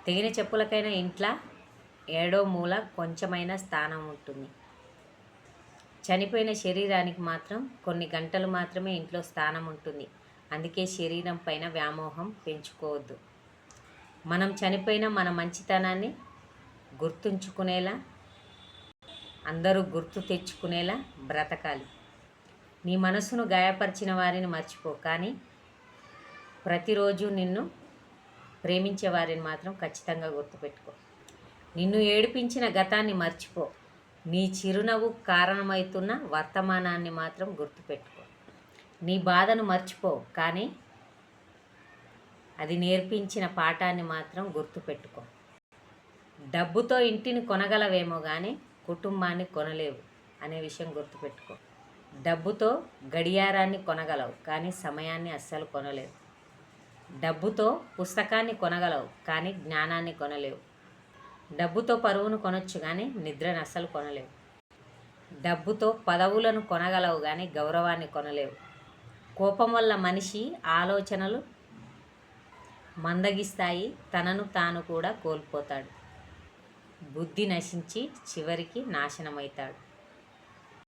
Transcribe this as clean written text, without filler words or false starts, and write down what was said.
తెగిన చెప్పులకైనా ఇంట్లో ఏడో మూల కొంచెమైనా స్థానం ఉంటుంది. చనిపోయిన శరీరానికి మాత్రం కొన్ని గంటలు మాత్రమే ఇంట్లో స్థానం ఉంటుంది. అందుకే శరీరం పైన వ్యామోహం పెంచుకోవద్దు. మనం చనిపోయిన మన మంచితనాన్ని గుర్తుంచుకునేలా, అందరూ గుర్తు తెచ్చుకునేలా బ్రతకాలి. నీ మనసును గాయపరిచిన వారిని మర్చిపో, కానీ ప్రతిరోజు నిన్ను ప్రేమించే వారిని మాత్రం ఖచ్చితంగా గుర్తుపెట్టుకో. నిన్ను ఏడిపించిన గతాన్ని మర్చిపో, నీ చిరునవ్వు కారణమవుతున్న వర్తమానాన్ని మాత్రం గుర్తుపెట్టుకో. నీ బాధను మర్చిపో, కానీ అది నేర్పించిన పాఠాన్ని మాత్రం గుర్తుపెట్టుకో. డబ్బుతో ఇంటిని కొనగలవేమో కానీ కుటుంబాన్ని కొనలేవు అనే విషయం గుర్తుపెట్టుకో. డబ్బుతో గడియారాన్ని కొనగలవు, కానీ సమయాన్ని అస్సలు కొనలేవు. డబ్బుతో పుస్తకాన్ని కొనగలవు, కానీ జ్ఞానాన్ని కొనలేవు. డబ్బుతో పరువును కొనొచ్చు, కానీ నిద్రను అస్సలు కొనలేవు. డబ్బుతో పదవులను కొనగలవు, కానీ గౌరవాన్ని కొనలేవు. కోపం వల్ల మనిషి ఆలోచనలు మందగిస్తాయి, తనను తాను కూడా కోల్పోతాడు. బుద్ధి నశించి చివరికి నాశనమవుతాడు.